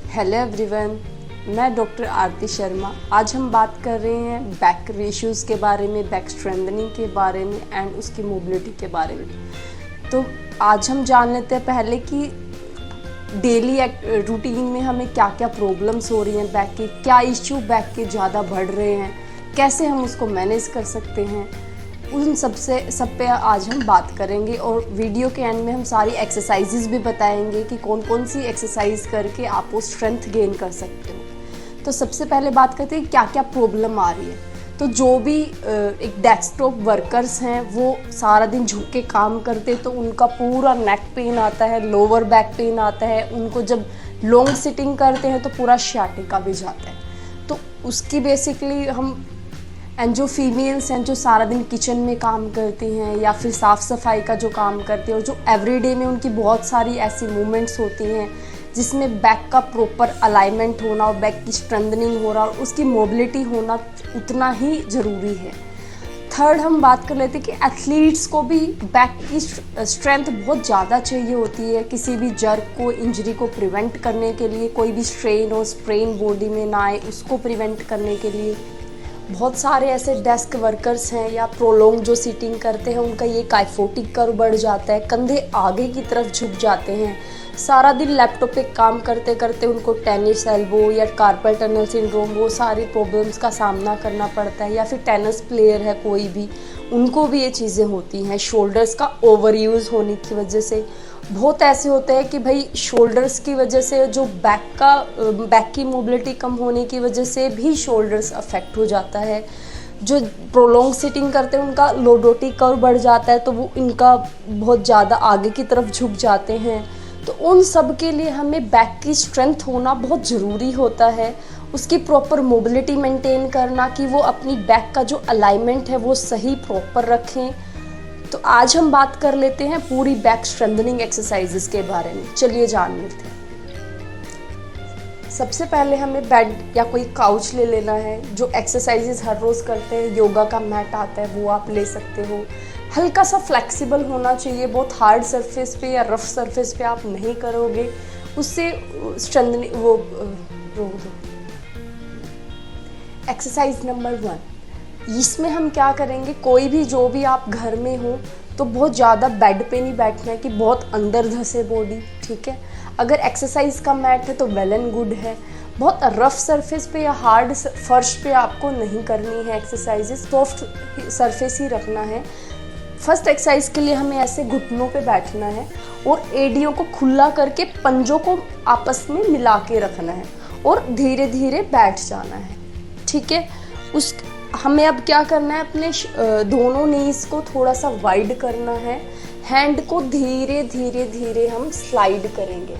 Hello everyone, मैं doctor आरती शर्मा। आज हम बात कर रहे हैं बैक रेशियोज़ के बारे में, बैक स्ट्रेंथनिंग के बारे में एंड उसकी मोबिलिटी के बारे में। तो आज हम जान लेते हैं पहले कि डेली रूटीन में हमें क्या क्या प्रॉब्लम्स हो रही हैं बैक की, क्या इश्यू बैक के ज़्यादा बढ़ रहे हैं, कैसे हम उसको मैनेज कर सकते हैं। उन सब पे आज हम बात करेंगे और वीडियो के एंड में हम सारी एक्सरसाइजेज भी बताएंगे कि कौन कौन सी एक्सरसाइज करके आप वो स्ट्रेंथ गेन कर सकते हो। तो सबसे पहले बात करते हैं क्या क्या प्रॉब्लम आ रही है। तो जो भी एक डेस्कटॉप वर्कर्स हैं वो सारा दिन झुक के काम करते तो उनका पूरा नेक पेन आता है, लोअर बैक पेन आता है। उनको जब लॉन्ग सिटिंग करते हैं तो पूरा sciatica भी जाता है। तो उसकी बेसिकली हम एंड जो फीमेल्स हैं जो सारा दिन किचन में काम करती हैं या फिर साफ़ सफाई का जो काम करती हैं और जो एवरीडे में उनकी बहुत सारी ऐसी मूवमेंट्स होती हैं जिसमें बैक का प्रॉपर अलाइनमेंट होना और बैक की स्ट्रेंथनिंग हो रहा और उसकी मोबिलिटी होना उतना ही ज़रूरी है। थर्ड हम बात कर लेते हैं कि एथलीट्स को भी बैक की स्ट्रेंथ बहुत ज़्यादा चाहिए होती है किसी भी जर्क को, इंजरी को प्रिवेंट करने के लिए। कोई भी स्ट्रेन और स्प्रेन बॉडी में ना आए उसको प्रिवेंट करने के लिए। बहुत सारे ऐसे डेस्क वर्कर्स हैं या प्रोलॉन्ग जो सीटिंग करते हैं उनका ये काइफोटिक कर्व बढ़ जाता है, कंधे आगे की तरफ झुक जाते हैं। सारा दिन लैपटॉप पे काम करते करते उनको टेनिस एल्बो या कार्पल टनल सिंड्रोम, वो सारी प्रॉब्लम्स का सामना करना पड़ता है। या फिर टेनिस प्लेयर है कोई भी, उनको भी ये चीज़ें होती हैं शोल्डर्स का ओवर यूज़ होने की वजह से। बहुत ऐसे होते हैं कि भाई शोल्डर्स की वजह से जो बैक की मोबिलिटी कम होने की वजह से भी शोल्डर्स अफेक्ट हो जाता है। जो प्रोलॉन्ग सिटिंग करते हैं उनका लोडोटी कर्व बढ़ जाता है तो वो इनका बहुत ज़्यादा आगे की तरफ झुक जाते हैं। तो उन सब के लिए हमें बैक की स्ट्रेंथ होना बहुत ज़रूरी होता है। उसकी प्रॉपर मोबिलिटी मेंटेन करना कि वो अपनी बैक का जो अलाइनमेंट है वो सही प्रॉपर रखें। तो आज हम बात कर लेते हैं पूरी बैक स्ट्रेंथनिंग एक्सरसाइजेस के बारे में। चलिए जान लेते हैं। सबसे पहले हमें बेड या कोई काउच ले लेना है। जो एक्सरसाइजेस हर रोज़ करते हैं, योगा का मैट आता है वो आप ले सकते हो। हल्का सा फ्लेक्सिबल होना चाहिए, बहुत हार्ड सरफेस पे या रफ सरफेस पे आप नहीं करोगे, उससे स्ट्रेंथनिंग वो रोक दो। एक्सरसाइज नंबर 1, इसमें हम क्या करेंगे, कोई भी जो भी आप घर में हो तो बहुत ज़्यादा बेड पे नहीं बैठना है कि बहुत अंदर धसे बॉडी, ठीक है। अगर एक्सरसाइज का मैट है तो वेल एंड गुड है। बहुत रफ सरफेस पे या हार्ड फर्श पे आपको नहीं करनी है एक्सरसाइजेस, सॉफ्ट सरफेस ही रखना है। फर्स्ट एक्सरसाइज के लिए हमें ऐसे घुटनों पे बैठना है और एडियों को खुला करके पंजों को आपस में मिला के रखना है और धीरे धीरे बैठ जाना है, ठीक है। हमें अब क्या करना है, अपने दोनों नीज को थोड़ा सा वाइड करना है। हैंड को धीरे धीरे धीरे हम स्लाइड करेंगे,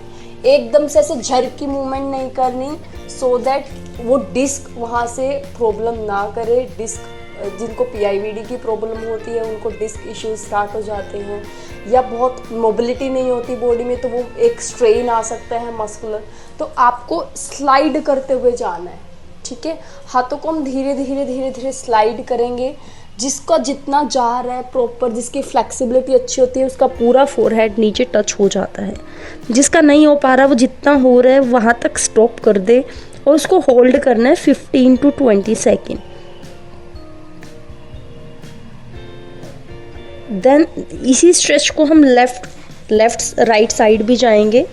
एकदम से ऐसे झरक की मूवमेंट नहीं करनी, सो दैट वो डिस्क वहाँ से प्रॉब्लम ना करे। डिस्क जिनको PIVD की प्रॉब्लम होती है उनको डिस्क इश्यूज स्टार्ट हो जाते हैं, या बहुत मोबिलिटी नहीं होती बॉडी में तो वो एक स्ट्रेन आ सकता है मस्कुलर। तो आपको स्लाइड करते हुए जाना है, ठीक है। हाथों को हम धीरे धीरे धीरे धीरे स्लाइड करेंगे। जिसका जितना जा रहा है प्रॉपर, जिसकी फ्लेक्सिबिलिटी अच्छी होती है उसका पूरा फोरहेड नीचे टच हो जाता है। जिसका नहीं हो पा रहा वो जितना हो रहा है वहाँ तक स्टॉप कर दे और उसको होल्ड करना है 15 to 20 सेकेंड। देन इसी स्ट्रेच को हम लेफ्ट राइट साइड भी जाएंगे,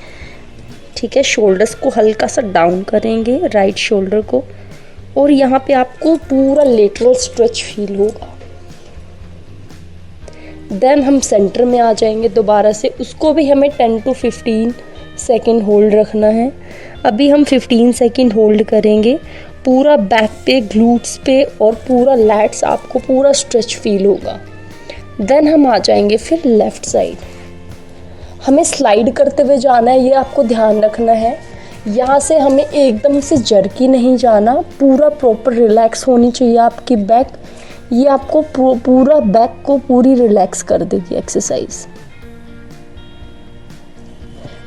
ठीक है। शोल्डर्स को हल्का सा डाउन करेंगे, राइट शोल्डर को, और यहाँ पे आपको पूरा लेटरल स्ट्रेच फील होगा। देन हम सेंटर में आ जाएंगे दोबारा से, उसको भी हमें 10 to 15 सेकेंड होल्ड रखना है। अभी हम 15 सेकेंड होल्ड करेंगे, पूरा बैक पे, ग्लूट्स पे और पूरा लैट्स आपको पूरा स्ट्रेच फील होगा। देन हम आ जाएंगे फिर लेफ्ट साइड। हमें स्लाइड करते हुए जाना है, ये आपको ध्यान रखना है। यहाँ से हमें एकदम से जर्की नहीं जाना, पूरा प्रॉपर रिलैक्स होनी चाहिए आपकी बैक। ये आपको पूरा बैक को पूरी रिलैक्स कर देगी एक्सरसाइज।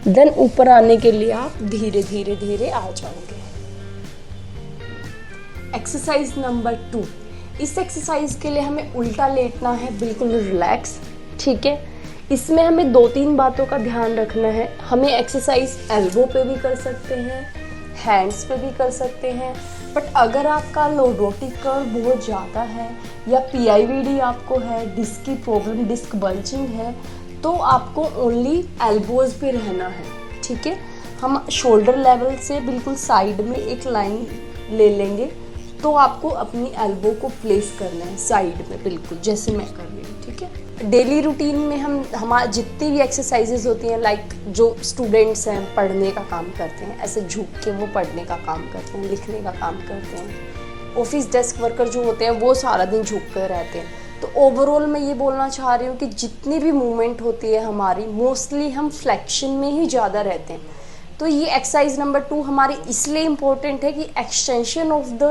देन ऊपर आने के लिए आप धीरे धीरे धीरे आ जाओगे। एक्सरसाइज नंबर 2, इस एक्सरसाइज के लिए हमें उल्टा लेटना है, बिल्कुल रिलैक्स, ठीक है। इसमें हमें 2-3 बातों का ध्यान रखना है। हमें एक्सरसाइज एल्बो पे भी कर सकते हैं हैंड्स पे भी कर सकते हैं। बट अगर आपका लॉर्डोटिक कर्व बहुत ज़्यादा है या PIVD आपको है, डिस्क की प्रॉब्लम, डिस्क बल्जिंग है, तो आपको ओनली एल्बोज पे रहना है, ठीक है। हम शोल्डर लेवल से बिल्कुल साइड में एक लाइन ले लेंगे, तो आपको अपनी एल्बो को प्लेस करना है साइड में, बिल्कुल जैसे मैं कर रही हूँ, ठीक है। डेली रूटीन में हम हमारा जितनी भी एक्सरसाइजेज होती हैं, लाइक जो स्टूडेंट्स हैं पढ़ने का काम करते हैं, ऐसे झुक के वो पढ़ने का काम करते हैं, लिखने का काम करते हैं। ऑफिस डेस्क वर्कर जो होते हैं वो सारा दिन झुक कर रहते हैं। तो ओवरऑल मैं ये बोलना चाह रही हूँ कि जितनी भी मूवमेंट होती है हमारी, मोस्टली हम फ्लेक्शन में ही ज़्यादा रहते हैं। तो ये एक्सरसाइज नंबर 2 हमारी इसलिए इम्पोर्टेंट है कि एक्सटेंशन ऑफ द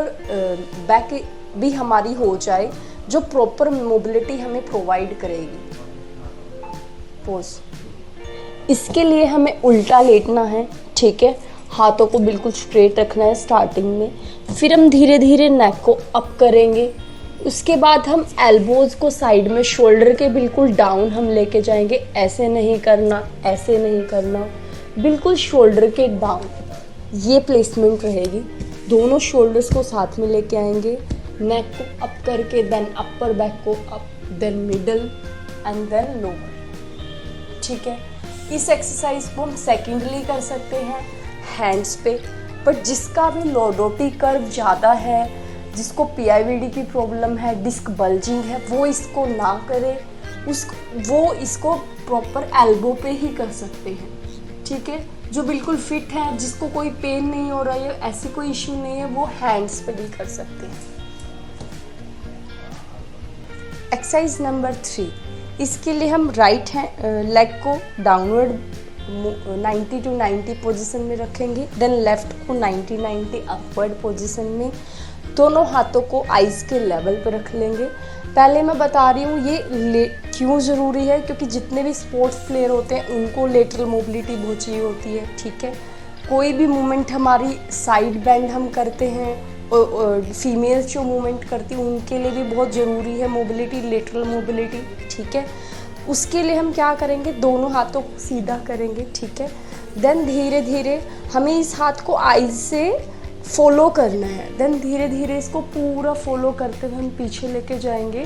बैक भी हमारी हो जाए, जो प्रॉपर मोबिलिटी हमें प्रोवाइड करेगी। पोज, इसके लिए हमें उल्टा लेटना है, ठीक है। हाथों को बिल्कुल स्ट्रेट रखना है स्टार्टिंग में, फिर हम धीरे धीरे नेक को अप करेंगे। उसके बाद हम एल्बोज को साइड में शोल्डर के बिल्कुल डाउन हम लेके जाएंगे। ऐसे नहीं करना, ऐसे नहीं करना, बिल्कुल शोल्डर के डाउन, ये प्लेसमेंट रहेगी। दोनों शोल्डर्स को साथ में लेके आएंगे, नेक को अप करके, देन अपर बैक को up, then middle and then lower, ठीक है। इस एक्सरसाइज को हम सेकेंडली कर सकते हैं हैंड्स पे। बट जिसका भी लॉर्डोटिक कर्व ज़्यादा है, जिसको PIVD की प्रॉब्लम है, डिस्क बल्जिंग है, वो इसको ना करे, वो इसको प्रॉपर एल्बो पे ही कर सकते हैं, ठीक है। जो बिल्कुल फिट है, जिसको कोई पेन नहीं हो रहा है, ऐसी कोई इश्यू नहीं है, वो हैंड्स पे भी कर सकते हैं। एक्सरसाइज नंबर 3, इसके लिए हम राइट लेग को डाउनवर्ड 90 to 90 पोजीशन में रखेंगे, देन लेफ्ट को 90 अपवर्ड पोजीशन में। दोनों हाथों को आइज़ के लेवल पर रख लेंगे। पहले मैं बता रही हूँ ये क्यों ज़रूरी है, क्योंकि जितने भी स्पोर्ट्स प्लेयर होते हैं उनको लेटरल मोबिलिटी बहुत चाहिए होती है, ठीक है। कोई भी मूवमेंट हमारी साइड बेंड हम करते हैं, फीमेल्स जो मूवमेंट करती हैं उनके लिए भी बहुत ज़रूरी है मोबिलिटी, लेटरल मोबिलिटी, ठीक है। उसके लिए हम क्या करेंगे, दोनों हाथों को सीधा करेंगे, ठीक है। देन धीरे धीरे हमें इस हाथ को आइज से फॉलो करना है, देन धीरे धीरे इसको पूरा फॉलो करते हुए हम पीछे लेके जाएंगे,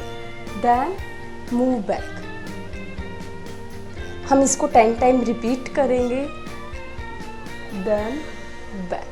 देन मूव बैक। हम इसको 10 टाइम रिपीट करेंगे, देन बैक।